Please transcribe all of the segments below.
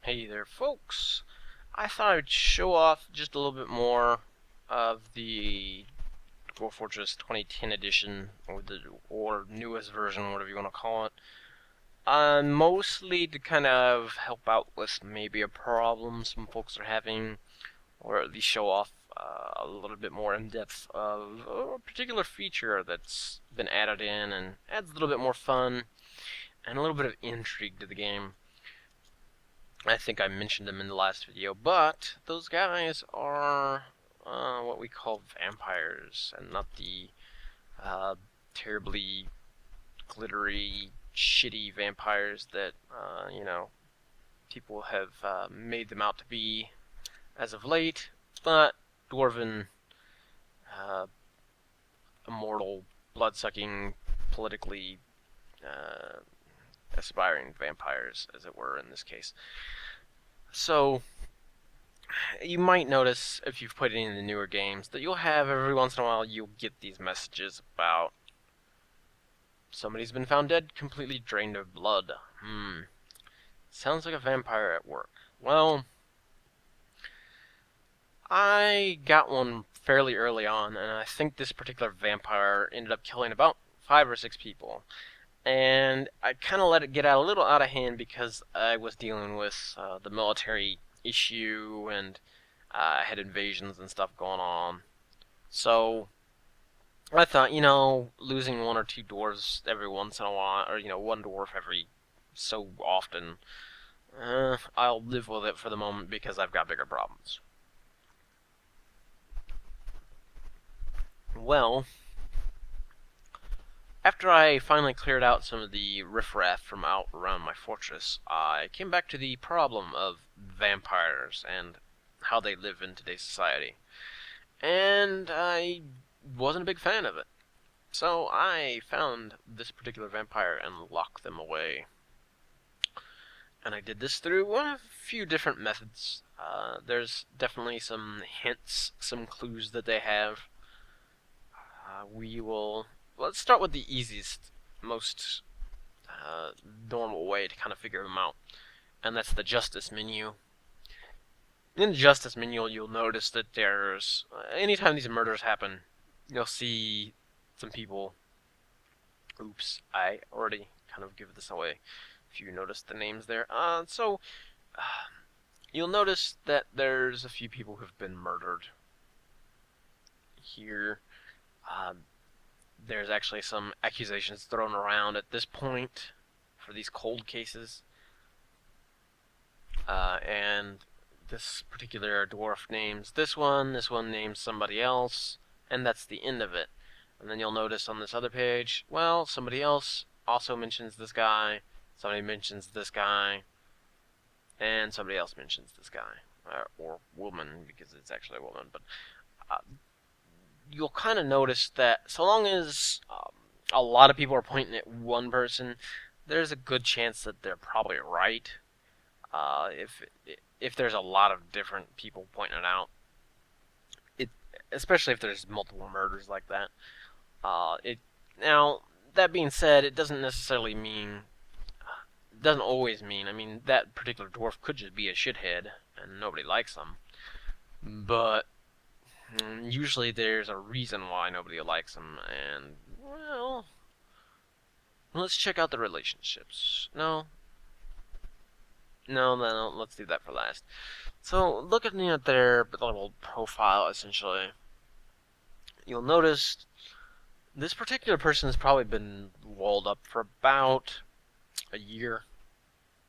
Hey there, folks. I thought I'd show off just a little bit more of the Dwarf Fortress 2010 edition, or newest version, whatever you want to call it. Mostly to kind of help out with maybe a problem some folks are having, or at least show off a little bit more in depth of a particular feature that's been added in and adds a little bit more fun and a little bit of intrigue to the game. I think I mentioned them in the last video, but those guys are what we call vampires, and not the terribly glittery, shitty vampires that, people have made them out to be as of late, but dwarven, uh, immortal, blood-sucking, politically aspiring vampires, as it were, in this case. So, you might notice, if you've played any of the newer games, that you'll have, every once in a while, you'll get these messages about somebody's been found dead, completely drained of blood. Sounds like a vampire at work. Well, I got one fairly early on, and I think this particular vampire ended up killing about 5 or 6 people. And I kind of let it get a little out of hand because I was dealing with the military issue, and I had invasions and stuff going on. So I thought, losing 1 or 2 dwarves every once in a while, or, 1 dwarf every so often, I'll live with it for the moment because I've got bigger problems. Well, after I finally cleared out some of the riffraff from out around my fortress, I came back to the problem of vampires and how they live in today's society. And I wasn't a big fan of it. So I found this particular vampire and locked them away. And I did this through a few different methods. There's definitely some hints, some clues that they have. Let's start with the easiest, most normal way to kind of figure them out, and that's the justice menu. In the justice menu, you'll notice that there's, anytime these murders happen, you'll see some people. Oops, I already kind of give this away, if you noticed the names there. You'll notice that there's a few people who've been murdered here. There's actually some accusations thrown around at this point for these cold cases. And this particular dwarf names this one names somebody else, and that's the end of it. And then you'll notice on this other page, well, somebody else also mentions this guy, somebody mentions this guy, and somebody else mentions this guy. Or woman, because it's actually a woman, but you'll kind of notice that so long as a lot of people are pointing at one person, there's a good chance that they're probably right. If there's a lot of different people pointing it out, especially if there's multiple murders like that. Now, that being said, it doesn't necessarily mean, it doesn't always mean, I mean, that particular dwarf could just be a shithead and nobody likes him. But usually there's a reason why nobody likes him, and, well, let's check out the relationships. No, let's do that for last. So, looking at their little profile, essentially, you'll notice this particular person has probably been walled up for about a year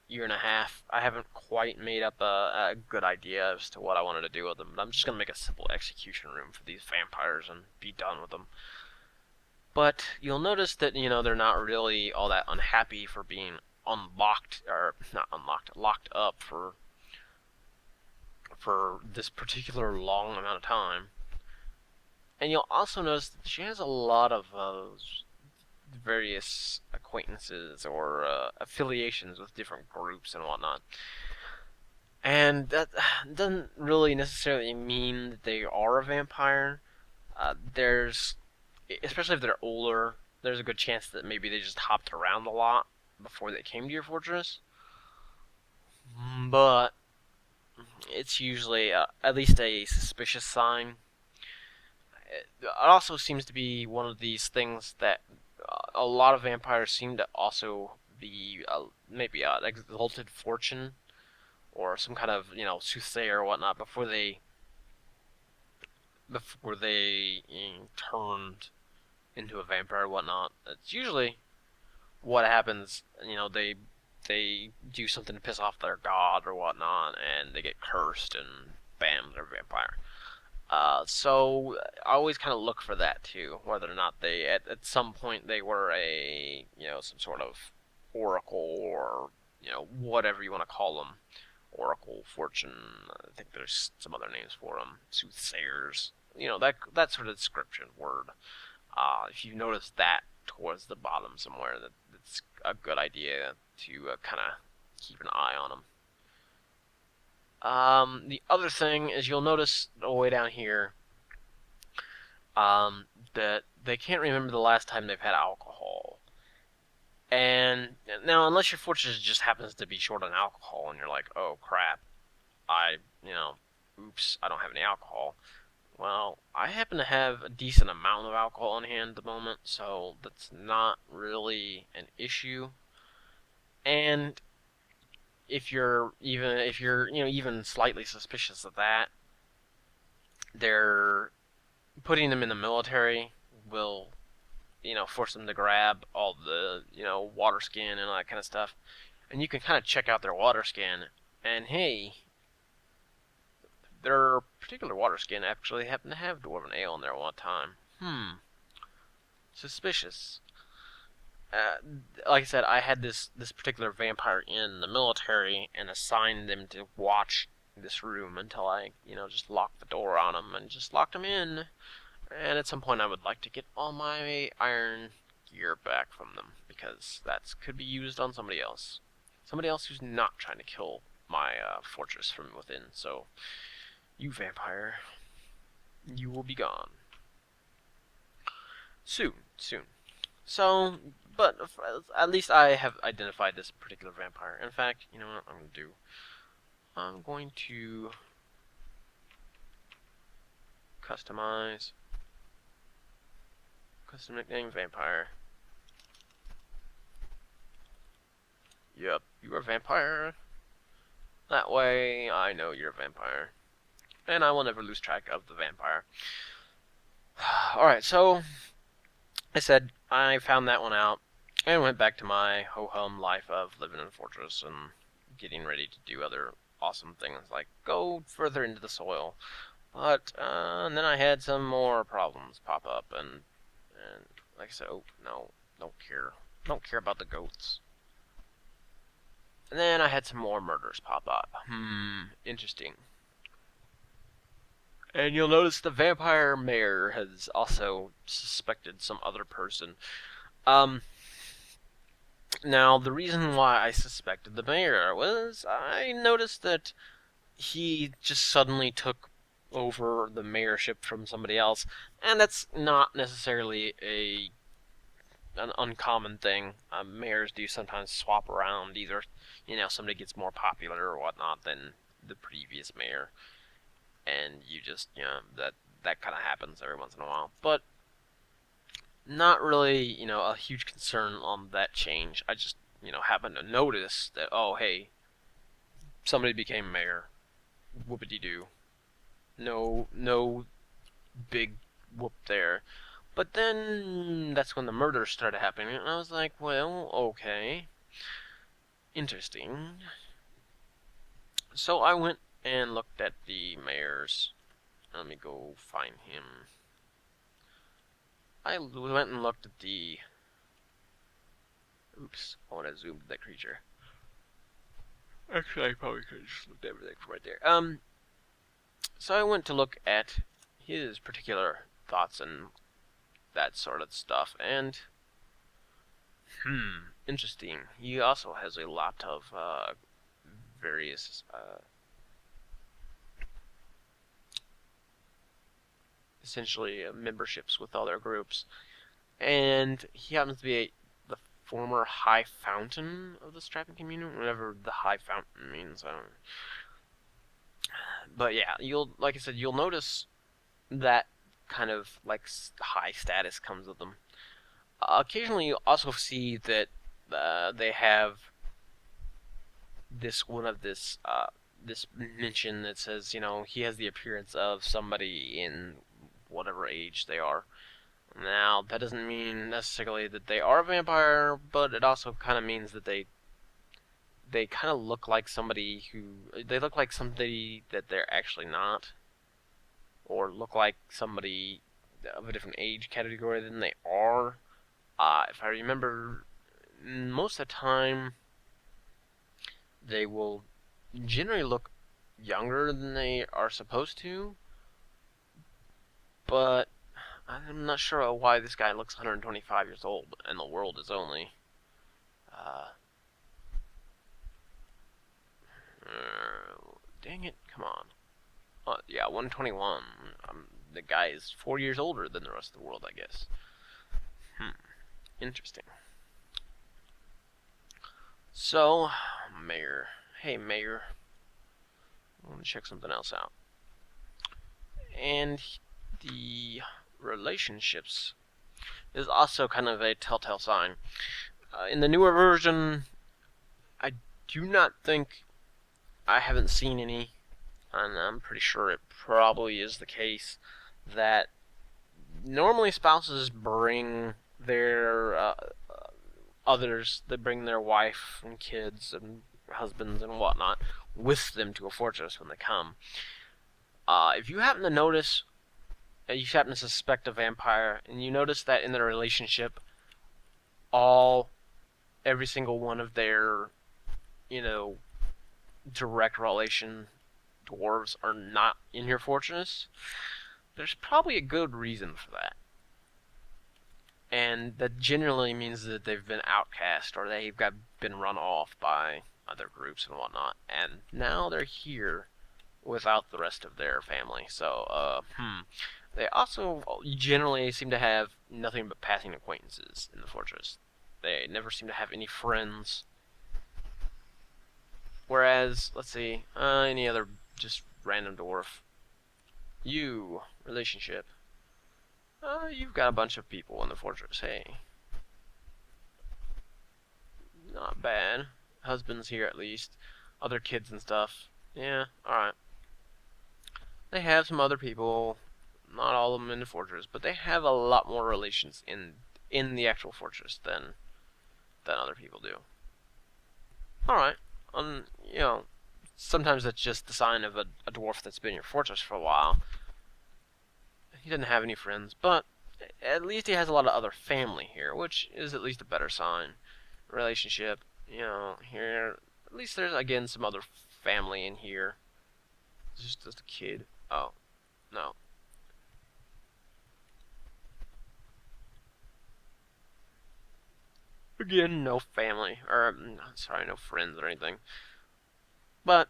and a half. I haven't quite made up a good idea as to what I wanted to do with them, but I'm just going to make a simple execution room for these vampires and be done with them. But you'll notice that, they're not really all that unhappy for being locked up for this particular long amount of time. And you'll also notice that she has a lot of various acquaintances or affiliations with different groups and whatnot. And that doesn't really necessarily mean that they are a vampire. Especially if they're older, there's a good chance that maybe they just hopped around a lot before they came to your fortress. but it's usually at least a suspicious sign. It also seems to be one of these things that a lot of vampires seem to also be maybe an exalted fortune or some kind of soothsayer or whatnot before they turned into a vampire or whatnot. It's usually what happens. They do something to piss off their god or whatnot, and they get cursed, and bam, they're a vampire. So I always kind of look for that too, whether or not they at some point they were a some sort of oracle or whatever you want to call them, oracle, fortune. I think there's some other names for them, soothsayers. That sort of description word. If you notice that towards the bottom somewhere, that's a good idea to kind of keep an eye on them. The other thing is you'll notice way down here that they can't remember the last time they've had alcohol. And now, unless your fortress just happens to be short on alcohol, and you're like, oh crap, oops, I don't have any alcohol. Well, I happen to have a decent amount of alcohol on hand at the moment, so that's not really an issue. And if you're even slightly suspicious of that, they're putting them in the military will force them to grab all the water skin and all that kind of stuff, and you can kind of check out their water skin, and hey, their particular water skin actually happened to have dwarven ale in there one time. Suspicious. Like I said, I had this particular vampire in the military and assigned them to watch this room until I, just locked the door on them and just locked them in. And at some point, I would like to get all my iron gear back from them because that could be used on somebody else who's not trying to kill my fortress from within. So, you vampire, you will be gone soon. So, but at least I have identified this particular vampire. In fact, you know what I'm going to do? I'm going to customize custom nickname vampire. Yep, you're a vampire. That way I know you're a vampire. And I will never lose track of the vampire. Alright, so I said I found that one out and went back to my ho-hum life of living in a fortress and getting ready to do other awesome things like go further into the soil. But and then I had some more problems pop up, and like I said, oh no, don't care about the goats. And then I had some more murders pop up. Interesting. And you'll notice the vampire mayor has also suspected some other person. Now, the reason why I suspected the mayor was I noticed that he just suddenly took over the mayorship from somebody else, and that's not necessarily an uncommon thing. Mayors do sometimes swap around, either somebody gets more popular or whatnot than the previous mayor, and you just that kind of happens every once in a while, but not really a huge concern on that change. I just happened to notice that, oh hey, somebody became mayor. Whoopity-doo. No big whoop there. But then that's when the murders started happening, and I was like, well, okay. Interesting. So I went and looked at the mayor's. Let me go find him. I went and looked at the... Oops, I want to zoom to that creature. Actually, I probably could have just looked at everything from right there. So I went to look at his particular thoughts and that sort of stuff, and interesting. He also has a lot of various essentially memberships with other groups, and he happens to be the former high fountain of the strapping community, whatever the high fountain means. I don't know. But yeah, like I said, you'll notice that kind of like high status comes with them. Occasionally, you also see that they have this mention that says, he has the appearance of somebody in whatever age they are. Now, that doesn't mean necessarily that they are a vampire, but it also kind of means that they kind of look like somebody that they're actually not, or look like somebody of a different age category than they are. If I remember, most of the time, they will generally look younger than they are supposed to, but I'm not sure why this guy looks 125 years old, and the world is only dang it, come on. Yeah, 121. The guy is 4 years older than the rest of the world, I guess. Interesting. So, Mayor. Hey, Mayor. I want to check something else out. And the relationships is also kind of a telltale sign. In the newer version, I do not think I haven't seen any, and I'm pretty sure it probably is the case, that normally spouses bring their others, they bring their wife and kids and husbands and whatnot with them to a fortress when they come. If you happen to notice, you happen to suspect a vampire, and you notice that in their relationship, every single one of their, direct relation dwarves are not in your fortress, there's probably a good reason for that. And that generally means that they've been outcast, or they've been run off by other groups and whatnot, and now they're here without the rest of their family. So, they also generally seem to have nothing but passing acquaintances in the fortress. They never seem to have any friends. Whereas, let's see, any other just random dwarf. You, relationship. You've got a bunch of people in the fortress, hey. Not bad. Husbands here at least. Other kids and stuff. Yeah, alright. They have some other people. Not all of them in the fortress, but they have a lot more relations in the actual fortress than other people do. Alright. Sometimes that's just the sign of a dwarf that's been in your fortress for a while. He doesn't have any friends, but at least he has a lot of other family here, which is at least a better sign. Relationship, here, at least there's, again, some other family in here. It's just a kid. Oh, no. Again, no family, or, sorry, no friends or anything. But,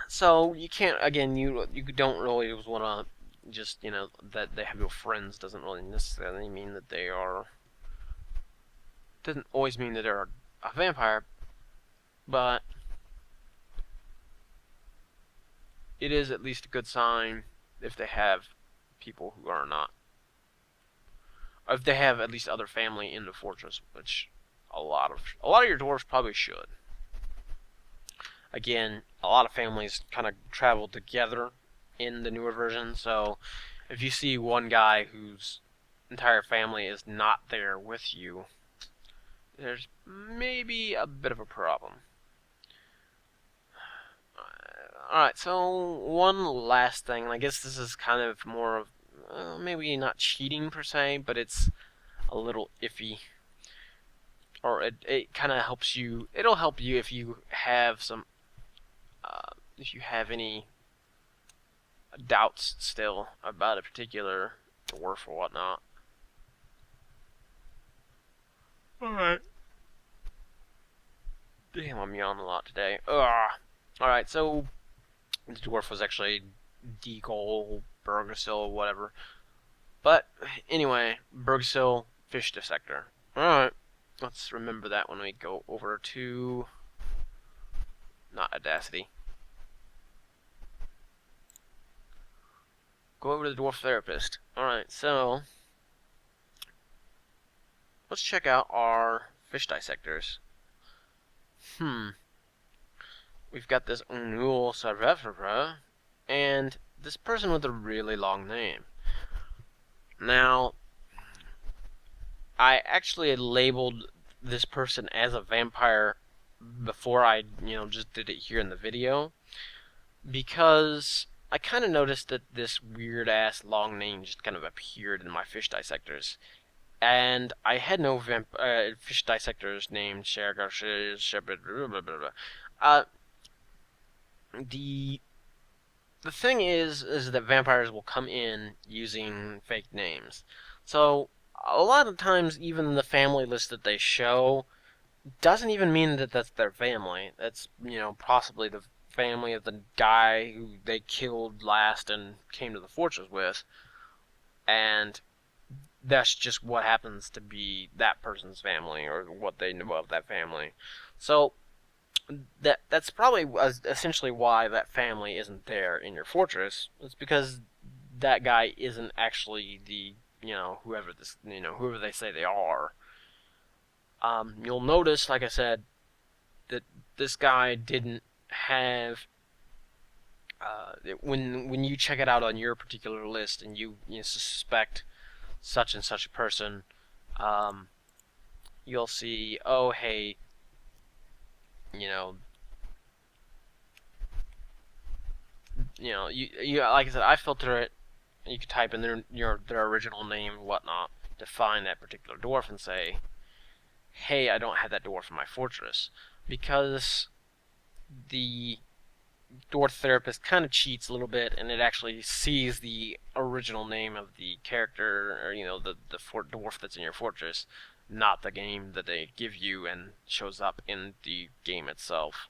so, you can't, again, you don't really want to just, that they have no friends doesn't really necessarily mean that they are, doesn't always mean that they're a vampire, but it is at least a good sign if they have people who are not, or if they have at least other family in the fortress, which a lot of your dwarves probably should. Again, a lot of families kind of travel together in the newer version, so if you see one guy whose entire family is not there with you, there's maybe a bit of a problem. Alright, so one last thing, and I guess this is kind of more of, maybe not cheating per se, but it's a little iffy. Or it kind of helps you, it'll help you if you have some, if you have any doubts still about a particular dwarf or whatnot. Alright. Damn, I'm yawning a lot today. Ugh. Alright, so the dwarf was actually Deagle, Burgasil, whatever. But anyway, Burgasil, fish dissector. Alright. let's remember that when we go over to, not Audacity. Go over to the Dwarf Therapist. Alright, so let's check out our fish dissectors. We've got this Unul Sarvefra, and this person with a really long name. Now, I actually labeled this person as a vampire before I, just did it here in the video, because I kind of noticed that this weird-ass long name just kind of appeared in my fish dissectors. And I had no fish dissectors named Shergar. The thing is that vampires will come in using fake names. So a lot of times, even the family list that they show doesn't even mean that that's their family. That's, possibly the family of the guy who they killed last and came to the fortress with, and that's just what happens to be that person's family, or what they know of that family. So that's probably essentially why that family isn't there in your fortress. It's because that guy isn't actually the, whoever they say they are. You'll notice, like I said, that this guy didn't have, when you check it out on your particular list and you suspect such and such a person, you'll see, oh hey, you like I said, I filter it. You can type in their original name and whatnot to find that particular dwarf and say, hey, I don't have that dwarf in my fortress, because the Dwarf Therapist kind of cheats a little bit, and it actually sees the original name of the character, or the dwarf that's in your fortress, not the game that they give you, and shows up in the game itself.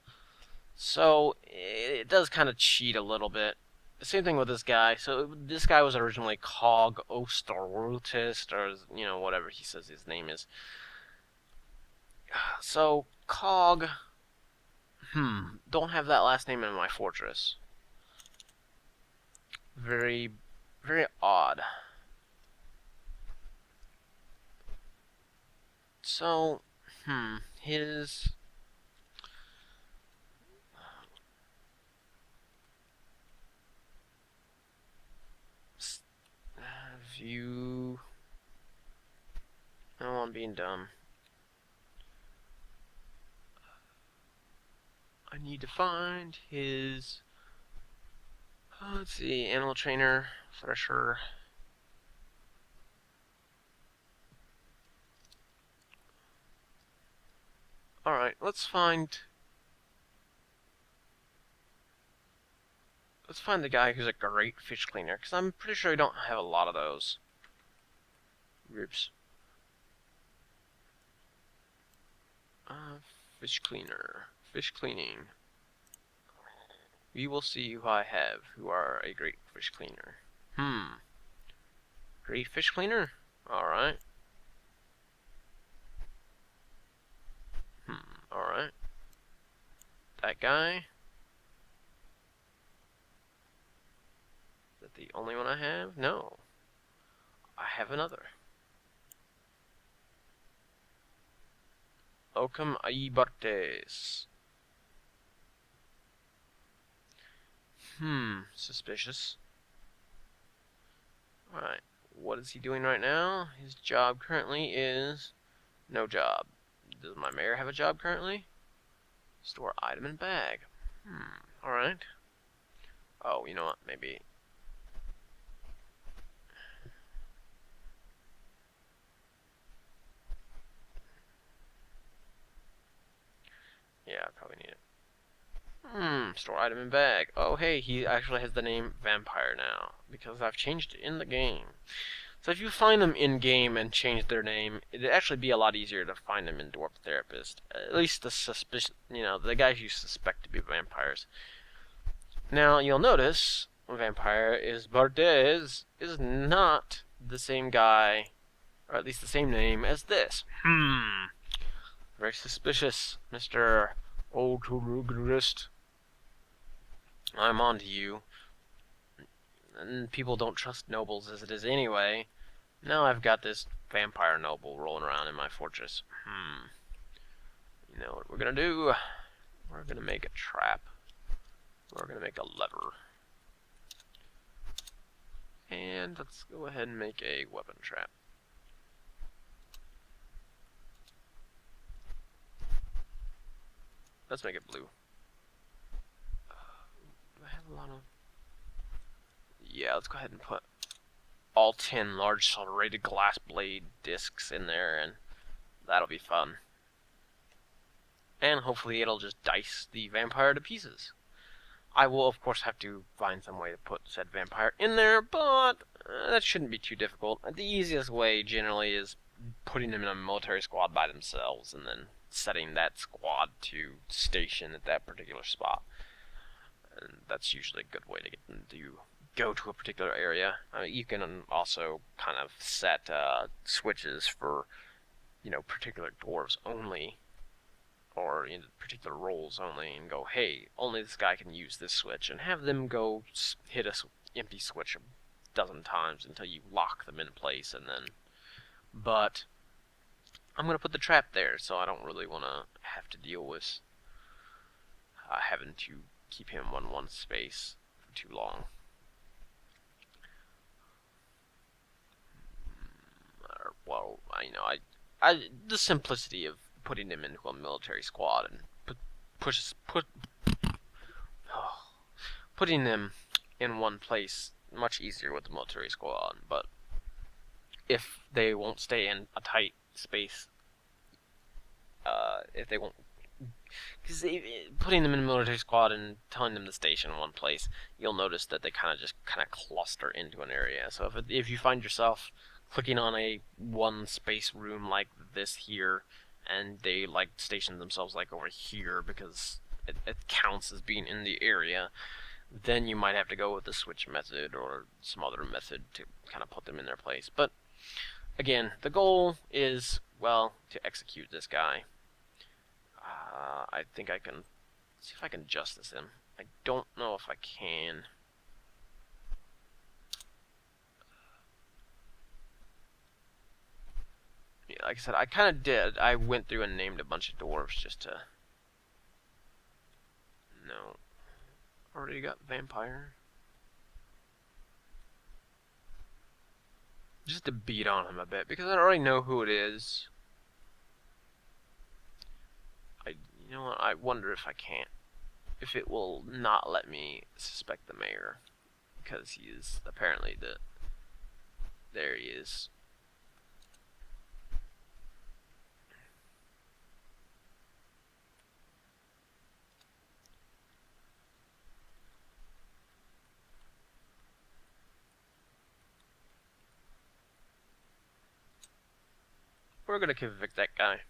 So it does kind of cheat a little bit. The same thing with this guy. So this guy was originally Cog Ostorwultist, or whatever he says his name is. So Cog, don't have that last name in my fortress. Very, very odd. So, his view. Oh, I'm being dumb. I need to find his, let's see, animal trainer, thresher. Alright, let's find the guy who's a great fish cleaner, because I'm pretty sure I don't have a lot of those. Oops. Fish cleaner. Fish cleaning. We will see who I have who are a great fish cleaner. Great fish cleaner? Alright. Alright. That guy? Is that the only one I have? No. I have another. Ocam Aibartes. Suspicious. Alright, what is he doing right now? His job currently is no job. Does my mayor have a job currently? Store item in bag. Alright. Oh, you know what? Maybe. Yeah, I probably need it. Store item in bag. Oh, hey, he actually has the name Vampire now, because I've changed it in the game. So if you find them in-game and change their name, it'd actually be a lot easier to find them in Dwarf Therapist. At least the the guys you suspect to be vampires. Now, you'll notice Vampire is Bardez is not the same guy, or at least the same name as this. Very suspicious, Mr. Old-to-Rugerist. I'm on to you. And people don't trust nobles as it is anyway. Now I've got this vampire noble rolling around in my fortress. You know what we're gonna do? We're gonna make a trap. We're gonna make a lever. And let's go ahead and make a weapon trap. Let's make it blue. Do I have a lot of... Yeah, let's go ahead and put all 10 large serrated glass blade discs in there, and that'll be fun. And hopefully it'll just dice the vampire to pieces. I will, of course, have to find some way to put said vampire in there, but that shouldn't be too difficult. The easiest way, generally, is putting them in a military squad by themselves, and then setting that squad to station at that particular spot. And that's usually a good way to get them to go to a particular area. You can also kind of set switches for, you know, particular dwarves only, or in particular roles only, and go, hey, only this guy can use this switch, and have them go hit a empty switch a dozen times until you lock them in place, and then... But I'm going to put the trap there, so I don't really want to have to deal with having to keep him on one space for too long. Well, you know, the simplicity of putting him into a military squad and putting them in one place much easier with the military squad. But if they won't stay in a tight space, if they won't, because putting them in a military squad and telling them to station in one place, you'll notice that they kind of cluster into an area. So if you find yourself clicking on a one space room like this here, and they like station themselves like over here because it counts as being in the area, then you might have to go with the switch method or some other method to kind of put them in their place. But again, the goal is, well, to execute this guy. I think I can see if I can justice him. I don't know if I can. Yeah, like I said, I kind of did. I went through and named a bunch of dwarves just to... No. Already got vampire. Just to beat on him a bit, because I already know who it is. You know what, I wonder if I can't. If it will not let me suspect the mayor. Because he is apparently the... There he is. We're gonna convict that guy.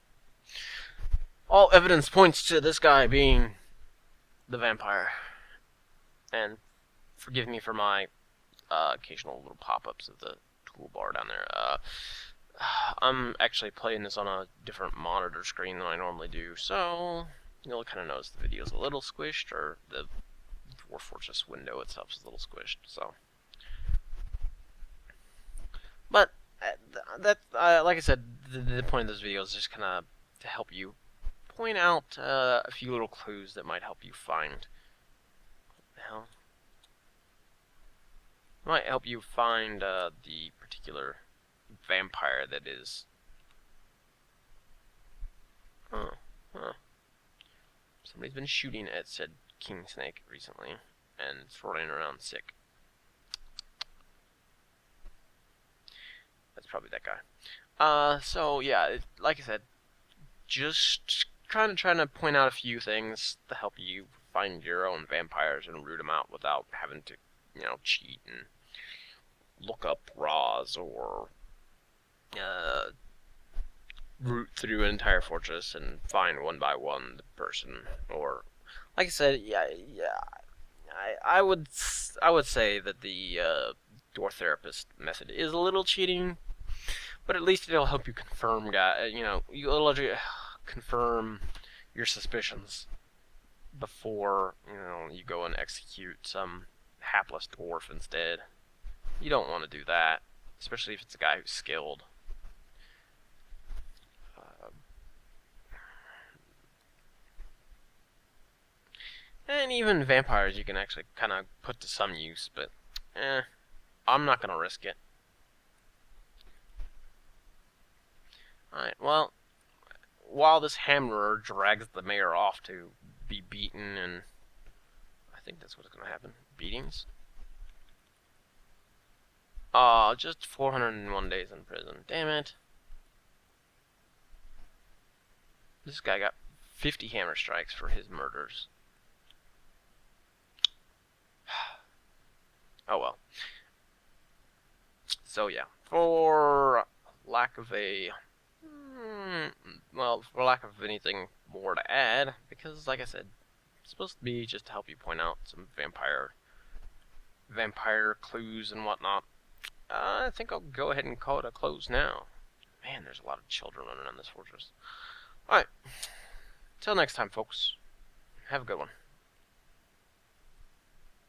All evidence points to this guy being the vampire. And forgive me for my occasional little pop-ups of the toolbar down there. I'm actually playing this on a different monitor screen than I normally do, so you'll kind of notice the video's a little squished, or the Dwarf Fortress window itself is a little squished. So, but that, like I said, the point of this video is just kind of to help you point out a few little clues that might help you find. What the hell? Might help you find the particular vampire that is. Somebody's been shooting at said king snake recently, and it's running around sick. That's probably that guy. So yeah, like I said, just trying to point out a few things to help you find your own vampires and root them out without having to, you know, cheat and look up raws or root through an entire fortress and find one by one the person. Or, like I said, I would say that the Dwarf Therapist method is a little cheating, but at least it'll help you confirm, you know, confirm your suspicions before, you go and execute some hapless dwarf instead. You don't want to do that, especially if it's a guy who's skilled. And even vampires you can actually kind of put to some use, but I'm not going to risk it. Alright, well, while this hammerer drags the mayor off to be beaten, and I think that's what's going to happen. Beatings? Just 401 days in prison. Damn it. This guy got 50 hammer strikes for his murders. Oh well. So yeah, for lack of anything more to add, because like I said, it's supposed to be just to help you point out some vampire clues and whatnot. I think I'll go ahead and call it a close now. Man, there's a lot of children running on this fortress. Alright, till next time, folks. Have a good one.